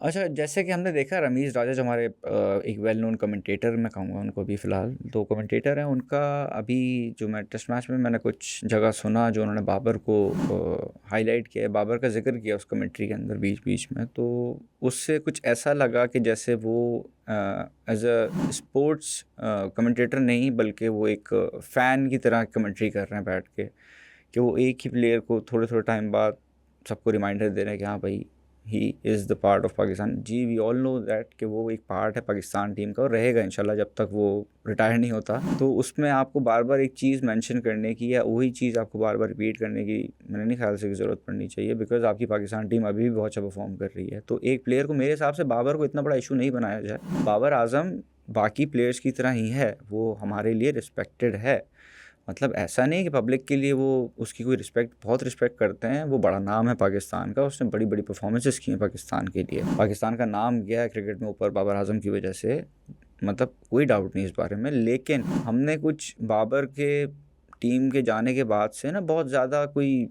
अच्छा, जैसे कि हमने देखा रमीज़ राजा जो हमारे एक वेल नोन कमेंटेटर मैं कहूँगा उनको अभी फ़िलहाल, तो कमेंटेटर हैं उनका अभी जो मैं टेस्ट मैच में मैंने कुछ जगह सुना जो उन्होंने बाबर को हाइलाइट किया है, बाबर का ज़िक्र किया उस कमेंट्री के अंदर बीच-बीच में, तो उससे कुछ ऐसा लगा कि जैसे वो एज़ अ स्पोर्ट्स कमेंटेटर नहीं बल्कि वो एक फ़ैन की तरह कमेंट्री कर रहे हैं बैठ के, कि वो एक ही प्लेयर को थोड़े-थोड़े टाइम बाद सबको रिमाइंडर दे रहे हैं कि हाँ भाई he is the part of Pakistan. जी, वी ऑल नो दैट कि वो एक पार्ट है पाकिस्तान टीम का और रहेगा इंशाल्लाह जब तक वो रिटायर नहीं होता। तो उसमें आपको बार-बार एक चीज़ मेंशन करने की या वही चीज़ आपको बार-बार रिपीट करने की मेरे नहीं ख़्याल से की ज़रूरत पड़नी चाहिए, बिकॉज़ आपकी पाकिस्तान टीम अभी भी बहुत अच्छा परफ़ॉर्म कर रही है। तो एक प्लेयर को मेरे हिसाब से बाबर को इतना बड़ा इश्यू नहीं बनाया जाए। बाबर आज़म बाकी प्लेयर्स की तरह ही है, वो हमारे लिए रिस्पेक्टेड है। मतलब ऐसा नहीं है कि पब्लिक के लिए वो उसकी कोई रिस्पेक्ट बहुत रिस्पेक्ट करते हैं, वो बड़ा नाम है पाकिस्तान का, उसने बड़ी-बड़ी परफ़ॉर्मेंसेस की हैं पाकिस्तान के लिए। पाकिस्तान का नाम गया है क्रिकेट में ऊपर बाबर आज़म की वजह से, मतलब कोई डाउट नहीं इस बारे में। लेकिन हमने कुछ बाबर के टीम के जाने के बाद से ना बहुत ज़्यादा कोई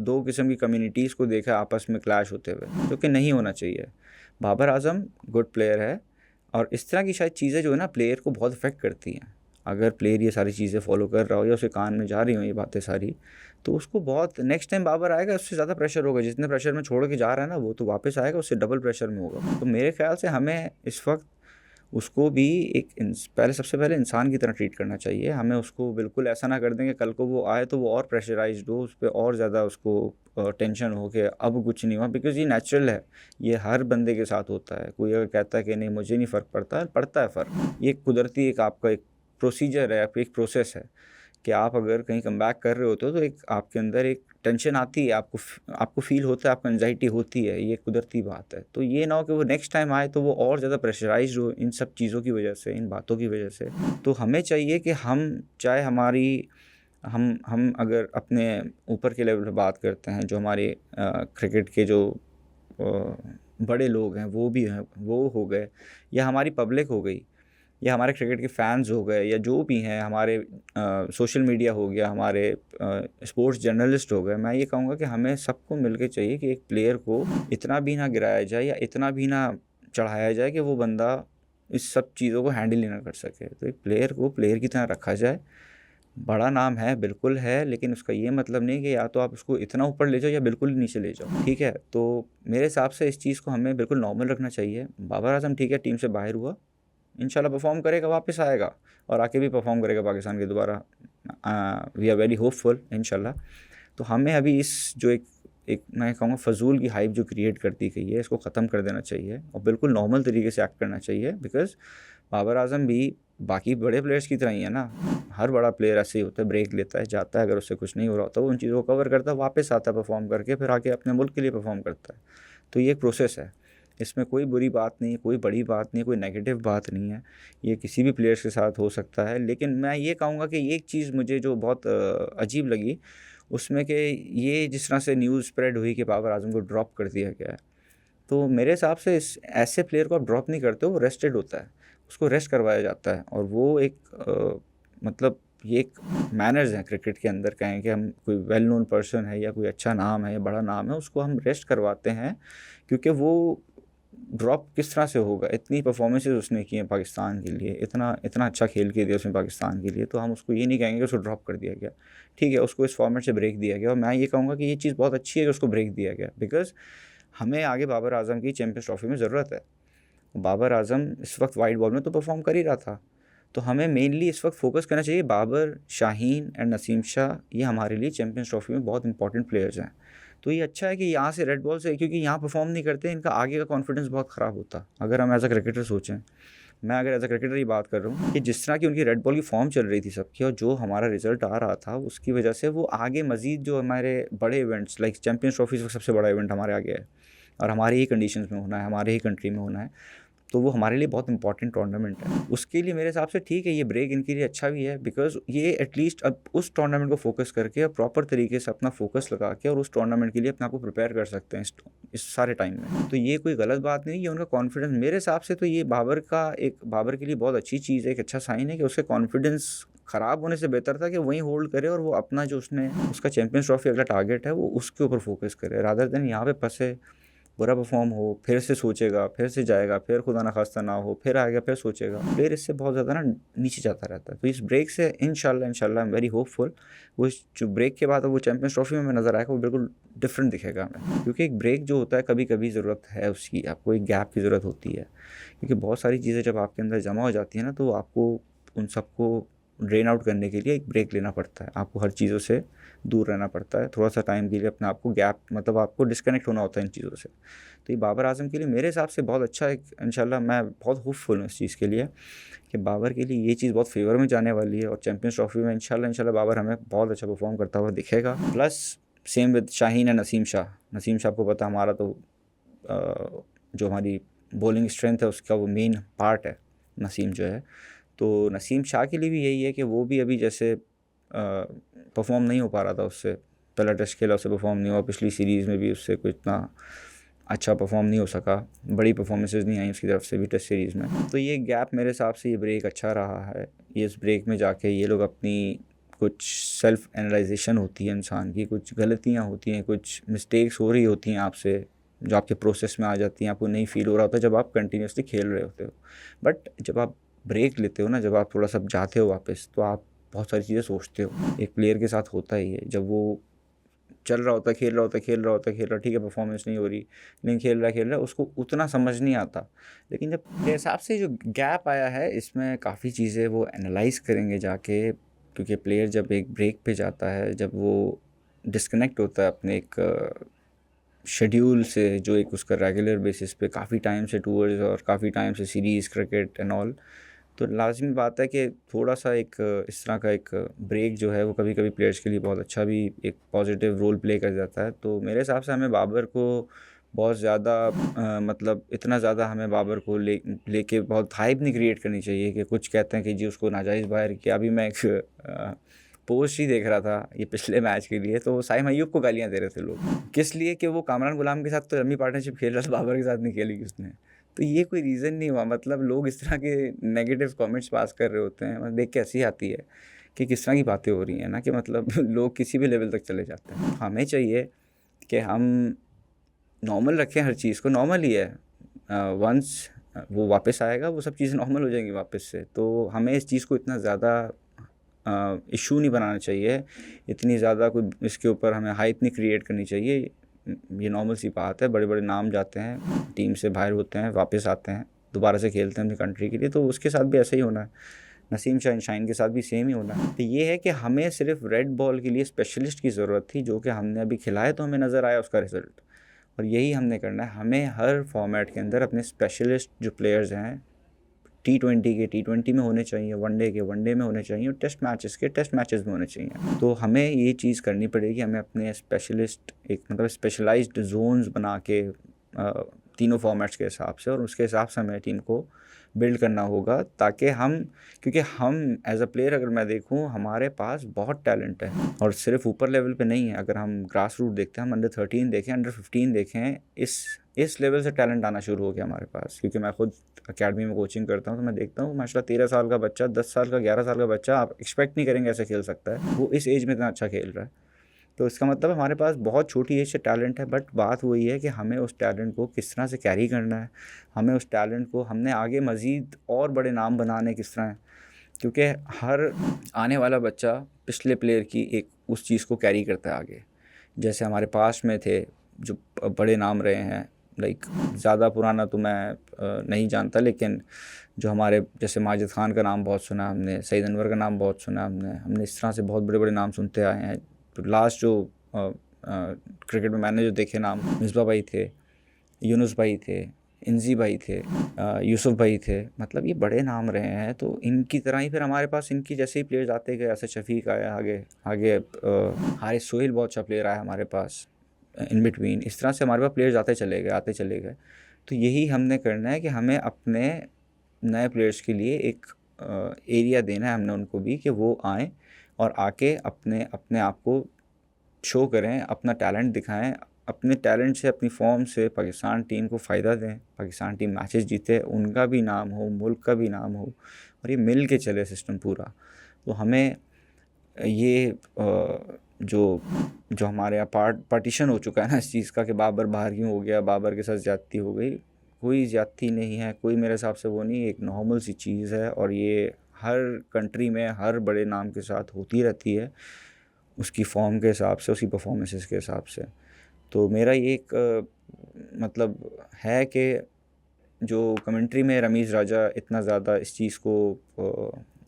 2 किस्म की कम्युनिटीज़ को देखा आपस में क्लैश होते हुए, जो कि नहीं होना चाहिए। बाबर आज़म गुड प्लेयर है और इस तरह की शायद चीज़ें जो है ना प्लेयर को बहुत इफ़ेक्ट करती हैं। अगर प्लेयर ये सारी चीज़ें फ़ॉलो कर रहा हो या उसके कान में जा रही हों ये बातें सारी, तो उसको बहुत नेक्स्ट टाइम बाबर आएगा उससे ज़्यादा प्रेशर होगा। जितने प्रेशर में छोड़ के जा रहा है ना वो तो वापस आएगा उससे डबल प्रेशर में होगा। तो मेरे ख़्याल से हमें इस वक़्त उसको भी एक पहले सबसे पहले इंसान की तरह ट्रीट करना चाहिए। हमें उसको बिल्कुल ऐसा ना कर दें कि कल को वो आए तो वो और प्रेशराइज़्ड हो, उस पे और ज़्यादा उसको टेंशन हो कि अब कुछ नहीं हुआ, बिकॉज़ ये नेचुरल है। ये हर बंदे के साथ होता है। कोई अगर कहता है कि नहीं मुझे नहीं फ़र्क पड़ता, पड़ता है फ़र्क। ये कुदरती एक आपका एक प्रोसीजर है, आपकी एक प्रोसेस है कि आप अगर कहीं कमबैक कर रहे होते हो तो एक आपके अंदर एक टेंशन आती है, आपको फ़ील होता है, आपको एंग्ज़ायटी होती है, ये कुदरती बात है। तो ये ना हो कि वो नेक्स्ट टाइम आए तो वो और ज़्यादा प्रेशराइज़्ड हो इन सब चीज़ों की वजह से, इन बातों की वजह से। तो हमें चाहिए कि हम चाहे हमारी हम अगर अपने ऊपर के लेवल पे बात करते हैं, जो हमारे क्रिकेट के जो बड़े लोग हैं, वो भी हैं, वो हो गए या हमारी पब्लिक हो गई या हमारे क्रिकेट के फैंस हो गए या जो भी हैं हमारे सोशल मीडिया हो गया, हमारे स्पोर्ट्स जर्नलिस्ट हो गए, मैं ये कहूँगा कि हमें सबको मिलके चाहिए कि एक प्लेयर को इतना भी ना गिराया जाए या इतना भी ना चढ़ाया जाए कि वो बंदा इस सब चीज़ों को हैंडल ही ना कर सके। तो एक प्लेयर को प्लेयर की तरह रखा जाए। बड़ा नाम है, बिल्कुल है, लेकिन उसका ये मतलब नहीं कि या तो आप उसको इतना ऊपर ले जाओ या बिल्कुल ही नीचे ले जाओ, ठीक है? तो मेरे हिसाब से इस चीज़ को हमें बिल्कुल नॉर्मल रखना चाहिए। बाबर आज़म ठीक है, टीम से बाहर हुआ, इंशाल्लाह परफ़ॉर्म करेगा, वापस आएगा और आके भी परफ़ॉर्म करेगा पाकिस्तान के दोबारा। वी आर वेरी होपफुल इंशाल्लाह। तो हमें अभी इस जो एक एक मैं कहूँगा फ़ज़ूल की हाइप जो क्रिएट कर दी गई है, इसको ख़त्म कर देना चाहिए और बिल्कुल नॉर्मल तरीके से एक्ट करना चाहिए, बिकॉज़ बाबर आज़म भी बाकी बड़े प्लेयर्स की तरह ही है ना। हर बड़ा प्लेयर ऐसे ही होता है, ब्रेक लेता है, जाता है, अगर उससे कुछ नहीं हो रहा होता, वो उन चीज़ों को कवर करता है, वापस आता है परफ़ॉर्म करके, फिर आके अपने मुल्क के लिए परफ़ॉर्म करता है। तो ये एक प्रोसेस है। इसमें कोई बुरी बात नहीं है, कोई बड़ी बात नहीं है, कोई नेगेटिव बात नहीं है। ये किसी भी प्लेयर्स के साथ हो सकता है। लेकिन मैं ये कहूँगा कि एक चीज़ मुझे जो बहुत अजीब लगी उसमें कि ये जिस तरह से न्यूज़ स्प्रेड हुई कि बाबर आज़म को ड्रॉप कर दिया गया है। तो मेरे हिसाब से इस ऐसे प्लेयर को आप ड्रॉप नहीं करते हो, वो रेस्टेड होता है। उसको रेस्ट करवाया जाता है और वो एक मतलब ये एक मैनर्स हैं क्रिकेट के अंदर, कहें कि हम कोई वेल नोन पर्सन है या कोई अच्छा नाम है या बड़ा नाम है, उसको हम रेस्ट करवाते हैं क्योंकि वो ड्रॉप किस तरह से होगा? इतनी परफ़ॉर्मेंसेज़ उसने की हैं पाकिस्तान के लिए, इतना इतना अच्छा खेल के दिया उसने पाकिस्तान के लिए, तो हम उसको ये नहीं कहेंगे कि उसको ड्रॉप कर दिया गया। ठीक है, उसको इस फॉर्मेट से ब्रेक दिया गया और मैं ये कहूँगा कि ये चीज़ बहुत अच्छी है कि उसको ब्रेक दिया गया, बिकॉज़ हमें आगे बाबर आज़म की चैंपियंस ट्रॉफ़ी में ज़रूरत है। बाबर आज़म इस वक़्त वाइट बॉल में तो परफ़ॉर्म कर ही रहा था। तो हमें मेनली इस वक़्त फ़ोकस करना चाहिए बाबर, शाहीन एंड नसीम शाह, ये हमारे लिए चैंपियंस ट्रॉफ़ी में बहुत इंपॉर्टेंट प्लेयर्स हैं। तो ये अच्छा है कि यहाँ से रेड बॉल से, क्योंकि यहाँ परफ़ॉर्म नहीं करते, इनका आगे का कॉन्फिडेंस बहुत ख़राब होता। अगर हम एज़ अ क्रिकेटर सोचें, मैं अगर एज़ अ क्रिकेटर ही बात कर रहा हूँ कि जिस तरह की उनकी रेड बॉल की फ़ॉर्म चल रही थी सबकी और जो हमारा रिज़ल्ट आ रहा था, उसकी वजह से वो आगे मज़ीद जो हमारे बड़े इवेंट्स लाइक चैंपियंस ट्रॉफ़ी सबसे बड़ा इवेंट हमारे आगे है और हमारे ही कंडीशंस में होना है, हमारे ही कंट्री में होना है। तो वो हमारे लिए बहुत इंपॉर्टेंट टूर्नामेंट है। उसके लिए मेरे हिसाब से ठीक है, ये ब्रेक इनके लिए अच्छा भी है, बिकॉज़ ये एटलीस्ट अब उस टूर्नामेंट को फ़ोकस करके और प्रॉपर तरीके से अपना फ़ोकस लगा के और उस टूर्नामेंट के लिए अपने आप को प्रिपेयर कर सकते हैं इस सारे टाइम में। तो ये कोई गलत बात नहीं है, ये उनका कॉन्फिडेंस मेरे हिसाब से तो ये बाबर के लिए बहुत अच्छी चीज़ है, एक अच्छा साइन है कि उसके कॉन्फिडेंस ख़राब होने से बेहतर था कि वहीं होल्ड करे और वो अपना जो उसका चैंपियंस ट्रॉफ़ी अगला टारगेट है, वो उसके ऊपर फ़ोकस करे रादर देन यहाँ पे फँसे बुरा परफॉर्म हो, फिर से सोचेगा, फिर से जाएगा, फिर खुदा ना खास्ता ना हो, फिर आएगा, फिर सोचेगा। प्लेयर इससे बहुत ज़्यादा ना नीचे जाता रहता है। तो इस ब्रेक से इंशाल्लाह आई एम वेरी होपफुल, वो जो ब्रेक के बाद वो चैम्पियंस ट्रॉफी में नज़र आएगा, वो बिल्कुल डिफरेंट दिखेगा हमें। क्योंकि एक ब्रेक जो होता है कभी कभी ज़रूरत है उसकी, आपको एक गैप की ज़रूरत होती है, क्योंकि बहुत सारी चीज़ें जब आपके अंदर जमा हो जाती है ना, तो आपको उन सबको ड्रेन आउट करने के लिए एक ब्रेक लेना पड़ता है। आपको हर चीज़ों से दूर रहना पड़ता है, थोड़ा सा टाइम के लिए अपने आप को गैप, मतलब आपको डिस्कनेक्ट होना होता है इन चीज़ों से। तो ये बाबर आज़म के लिए मेरे हिसाब से बहुत अच्छा एक, इंशाल्लाह मैं बहुत होपफुल हूँ इस चीज़ के लिए कि बाबर के लिए ये चीज़ बहुत फेवर में जाने वाली है, और चैम्पियंस ट्रॉफी में इंशाल्लाह बाबर हमें बहुत अच्छा परफॉर्म करता हुआ दिखेगा। प्लस सेम विद शाहीन है नसीम शाह। नसीम शाह आपको पता हमारा तो जो हमारी बॉलिंग स्ट्रेंथ है उसका वो मेन पार्ट है नसीम जो है। तो नसीम शाह के लिए भी यही है कि वो भी अभी जैसे परफॉर्म नहीं हो पा रहा था, उससे पहला टेस्ट खेला उससे परफॉर्म नहीं हुआ, पिछली सीरीज़ में भी उससे कोई इतना अच्छा परफॉर्म नहीं हो सका, बड़ी परफॉर्मेंसेस नहीं आई उसकी तरफ से भी टेस्ट सीरीज़ में। तो ये गैप मेरे हिसाब से ये ब्रेक अच्छा रहा है। ये इस ब्रेक में जाके ये लोग अपनी कुछ सेल्फ एनालाइजेशन होती है इंसान की, कुछ गलतियाँ होती हैं, कुछ मिस्टेक्स हो रही होती हैं आपसे, जो आपके प्रोसेस में आ जाती हैं, आपको नहीं फील हो रहा होता जब आप कंटिन्यूसली खेल रहे होते हो। बट जब आप ब्रेक लेते हो ना, जब आप थोड़ा सा जाते हो वापस, तो आप बहुत सारी चीज़ें सोचते हो। एक प्लेयर के साथ होता ही है, जब वो चल रहा होता है, खेल रहा होता है, खेल रहा होता है, खेल रहा, ठीक है परफॉर्मेंस नहीं हो रही, लेकिन खेल रहा है, उसको उतना समझ नहीं आता। लेकिन जब मेरे हिसाब से जो गैप आया है इसमें काफ़ी चीज़ें वो एनालाइज करेंगे जाके, क्योंकि प्लेयर जब एक ब्रेक पे जाता है, जब वो डिस्कनेक्ट होता है अपने एक शेड्यूल से, जो एक उसका रेगुलर बेसिस पे काफ़ी टाइम से टूर्स और काफ़ी टाइम से सीरीज़ क्रिकेट एंड ऑल, तो लाज़मी बात है कि थोड़ा सा एक इस तरह का एक ब्रेक जो है वो कभी कभी प्लेयर्स के लिए बहुत अच्छा भी एक पॉजिटिव रोल प्ले कर जाता है। तो मेरे हिसाब से हमें बाबर को बहुत ज़्यादा मतलब इतना ज़्यादा हमें बाबर को लेके बहुत हाइप नहीं क्रिएट करनी चाहिए कि कुछ कहते हैं कि जी उसको नाजायज़ बाहर किया। अभी मैं एक पोस्ट ही देख रहा था ये पिछले मैच के लिए, तो साइम अय्यूब को गालियाँ दे रहे थे लोग, किस लिए कि वो कामरान गुलाम के साथ तो लंबी पार्टनरशिप खेल रहा था, बाबर के साथ नहीं खेली उसने। तो ये कोई रीज़न नहीं हुआ, मतलब लोग इस तरह के नेगेटिव कमेंट्स पास कर रहे होते हैं, मतलब देख के हंसी आती है कि किस तरह की बातें हो रही हैं ना, कि मतलब लोग किसी भी लेवल तक चले जाते हैं। हमें चाहिए कि हम नॉर्मल रखें, हर चीज़ को नॉर्मल ही है। वंस वो वापस आएगा वो सब चीज़ें नॉर्मल हो जाएंगी वापस से। तो हमें इस चीज़ को इतना ज़्यादा इशू नहीं बनाना चाहिए, इतनी ज़्यादा कोई इसके ऊपर हमें हाइप नहीं क्रिएट करनी चाहिए। ये नॉर्मल सी बात है, बड़े बड़े नाम जाते हैं, टीम से बाहर होते हैं, वापस आते हैं, दोबारा से खेलते हैं अपनी कंट्री के लिए, तो उसके साथ भी ऐसा ही होना है। नसीम शाहीन के साथ भी सेम ही होना है। तो ये है कि हमें सिर्फ रेड बॉल के लिए स्पेशलिस्ट की ज़रूरत थी, जो कि हमने अभी खिलाया तो हमें नज़र आया उसका रिज़ल्ट, और यही हमने करना है। हमें हर फॉर्मेट के अंदर अपने स्पेशलिस्ट जो प्लेयर्स हैं, T20 के T20 में होने चाहिए, वनडे के वनडे में होने चाहिए, और टेस्ट मैचेस के टेस्ट मैचेस में होने चाहिए। तो हमें ये चीज़ करनी पड़ेगी, हमें अपने स्पेशलिस्ट एक मतलब स्पेशलाइज्ड जोन्स बना के तीनों फॉर्मेट्स के हिसाब से, और उसके हिसाब से हमें टीम को बिल्ड करना होगा, ताकि हम, क्योंकि हम एज अ प्लेयर अगर मैं देखूं हमारे पास बहुत टैलेंट है, और सिर्फ ऊपर लेवल पे नहीं है। अगर हम ग्रास रूट देखते हैं, हम अंडर 13 देखें, अंडर 15 देखें, इस लेवल से टैलेंट आना शुरू हो गया हमारे पास। क्योंकि मैं खुद अकेडमी में कोचिंग करता हूँ, तो मैं देखता हूँ माशाल्लाह 13 साल का बच्चा, 10 साल का, 11 साल का बच्चा, आप एक्सपेक्ट नहीं करेंगे ऐसे खेल सकता है, वो इस एज में इतना अच्छा खेल रहा है। तो इसका मतलब हमारे पास बहुत छोटी एज से टैलेंट है, बट बात वही है कि हमें उस टैलेंट को किस तरह से कैरी करना है, हमें उस टैलेंट को हमने आगे मज़ीद और बड़े नाम बनाने किस तरह है। क्योंकि हर आने वाला बच्चा पिछले प्लेयर की एक उस चीज़ को कैरी करता है आगे। जैसे हमारे पास में थे जो बड़े नाम रहे हैं, लाइक ज़्यादा पुराना तो मैं नहीं जानता, लेकिन जो हमारे जैसे माजिद खान का नाम बहुत सुना हमने, सईद अनवर का नाम बहुत सुना हमने इस तरह से बहुत बड़े बड़े नाम सुनते आए हैं। तो लास्ट जो क्रिकेट में मैंने जो देखे नाम, मिसबा भाई थे, यूनुस भाई थे, इंजी भाई थे, यूसुफ भाई थे, मतलब ये बड़े नाम रहे हैं। तो इनकी तरह ही फिर हमारे पास इनकी जैसे ही प्लेयर्स आते गए, ऐसे शफीक आया आगे आगे, हारिस सोहेल बहुत अच्छा प्लेयर आया हमारे पास इन बिटवीन, इस तरह से हमारे पास प्लेयर्स आते चले गए। तो यही हमने करना है कि हमें अपने नए प्लेयर्स के लिए एक एरिया देना है हमने उनको भी, कि वो आएँ और आके अपने अपने आप को शो करें, अपना टैलेंट दिखाएं, अपने टैलेंट से, अपनी फॉर्म से पाकिस्तान टीम को फ़ायदा दें, पाकिस्तान टीम मैचेस जीते, उनका भी नाम हो, मुल्क का भी नाम हो, और ये मिल के चले सिस्टम पूरा। तो हमें ये जो जो हमारे यहाँ पार्टीशन हो चुका है ना इस चीज़ का कि बाबर बाहर क्यों हो गया, बाबर के साथ ज़्यादती हो गई। कोई ज़्यादती नहीं है, कोई मेरे हिसाब से वो नहीं, एक नॉर्मल सी चीज़ है और ये हर कंट्री में हर बड़े नाम के साथ होती रहती है, उसकी फॉर्म के हिसाब से, उसकी परफॉर्मेंसेस के हिसाब से। तो मेरा ये एक मतलब है कि जो कमेंट्री में रमीज़ राजा इतना ज़्यादा इस चीज़ को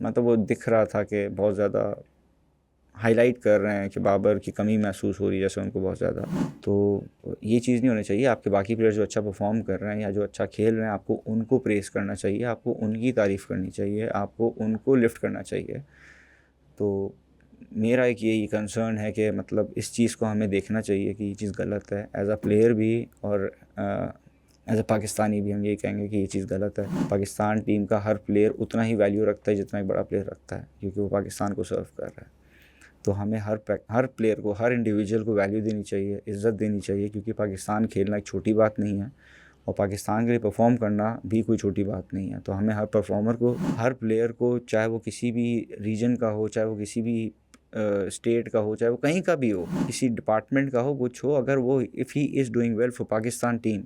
मतलब वो दिख रहा था कि बहुत ज़्यादा हाईलाइट कर रहे हैं कि बाबर की कमी महसूस हो रही है जैसे उनको बहुत ज़्यादा। तो ये चीज़ नहीं होनी चाहिए। आपके बाकी प्लेयर्स जो अच्छा परफॉर्म कर रहे हैं या जो अच्छा खेल रहे हैं, आपको उनको प्रेज़ करना चाहिए, आपको उनकी तारीफ़ करनी चाहिए, आपको उनको लिफ्ट करना चाहिए। तो मेरा एक यही कंसर्न है कि मतलब इस चीज़ को हमें देखना चाहिए कि ये चीज़ गलत है एज़ अ प्लेयर भी और एज़ अ पाकिस्तानी भी हम यही कहेंगे कि ये चीज़ गलत है। पाकिस्तान टीम का हर प्लेयर उतना ही वैल्यू रखता है जितना एक बड़ा प्लेयर रखता है, क्योंकि वो पाकिस्तान को सर्व कर रहा है। तो हमें हर प्लेयर को, हर इंडिविजुअल को वैल्यू देनी चाहिए, इज़्ज़त देनी चाहिए, क्योंकि पाकिस्तान खेलना एक छोटी बात नहीं है और पाकिस्तान के लिए परफॉर्म करना भी कोई छोटी बात नहीं है। तो हमें हर परफॉर्मर को, हर प्लेयर को, चाहे वो किसी भी रीजन का हो, चाहे वो किसी भी स्टेट का हो, चाहे वो कहीं का भी हो, किसी डिपार्टमेंट का हो, कुछ हो, अगर वो if he is doing well for Pakistan team,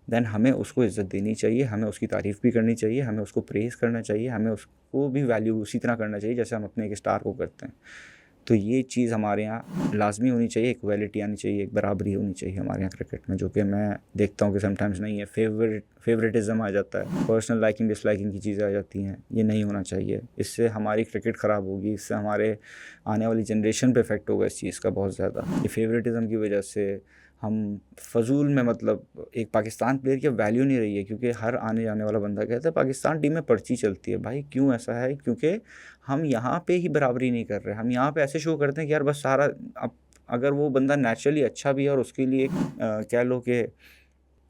then हमें उसको इज़्ज़त देनी चाहिए, हमें उसकी तारीफ़ भी करनी चाहिए, हमें उसको प्रेज़ करना चाहिए, हमें उसको भी वैल्यू उसी तरह करना चाहिए जैसे हम अपने एक स्टार को करते हैं। तो ये चीज़ हमारे यहाँ लाज़मी होनी चाहिए, इक्वालिटी आनी चाहिए, एक बराबरी होनी चाहिए हमारे यहाँ क्रिकेट में, जो कि मैं देखता हूँ कि समटाइम्स नहीं है। फेवरेटिज़म आ जाता है, पर्सनल लाइकिंग डिसलाइकिंग की चीज़ें आ जाती हैं, ये नहीं होना चाहिए। इससे हमारी क्रिकेट ख़राब होगी, इससे हमारे आने वाली जनरेशन पे इफेक्ट होगा इस चीज़ का बहुत ज़्यादा। ये फेवरेटिज़म की वजह से हम फजूल में मतलब एक पाकिस्तान प्लेयर की वैल्यू नहीं रही है, क्योंकि हर आने जाने वाला बंदा कहता है पाकिस्तान टीम में पर्ची चलती है। भाई क्यों ऐसा है? क्योंकि हम यहाँ पे ही बराबरी नहीं कर रहे। हम यहाँ पे ऐसे शो करते हैं कि यार बस सारा, अब अगर वो बंदा नेचुरली अच्छा भी है और उसके लिए कह लो कि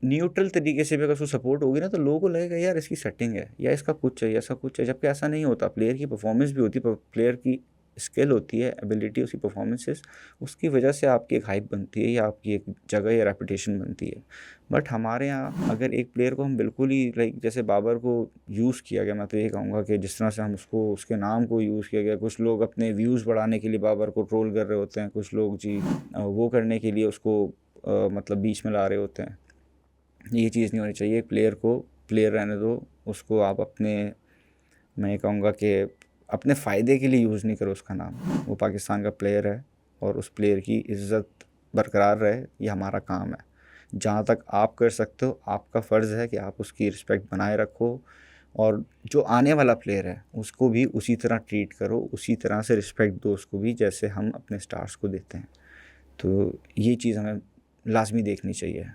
न्यूट्रल तरीके से भी अगर उसको सपोर्ट होगी ना, तो लोगों को लगेगा यार इसकी सेटिंग है या इसका कुछ है, ऐसा कुछ है, जबकि ऐसा नहीं होता। प्लेयर की परफॉर्मेंस भी होती है, प्लेयर की स्किल होती है, एबिलिटी, उसकी परफॉर्मेंसेस, उसकी वजह से आपकी एक हाइप बनती है या आपकी एक जगह या रेपुटेशन बनती है। बट हमारे यहाँ अगर एक प्लेयर को हम बिल्कुल ही लाइक जैसे बाबर को यूज़ किया गया, मैं तो ये कहूँगा कि जिस तरह से हम उसको, उसके नाम को यूज़ किया गया, कुछ लोग अपने व्यूज़ बढ़ाने के लिए बाबर को ट्रोल कर रहे होते हैं, कुछ लोग जी वो करने के लिए उसको मतलब बीच में ला रहे होते हैं। ये चीज़ नहीं होनी चाहिए। एक प्लेयर को प्लेयर रहने दो, उसको आप अपने, मैं ये कहूँगा कि अपने फ़ायदे के लिए यूज़ नहीं करो उसका नाम। वो पाकिस्तान का प्लेयर है और उस प्लेयर की इज़्ज़त बरकरार रहे, ये हमारा काम है। जहाँ तक आप कर सकते हो, आपका फ़र्ज़ है कि आप उसकी रिस्पेक्ट बनाए रखो और जो आने वाला प्लेयर है उसको भी उसी तरह ट्रीट करो, उसी तरह से रिस्पेक्ट दो उसको भी, जैसे हम अपने स्टार्स को देते हैं। तो ये चीज़ हमें लाज़मी देखनी चाहिए।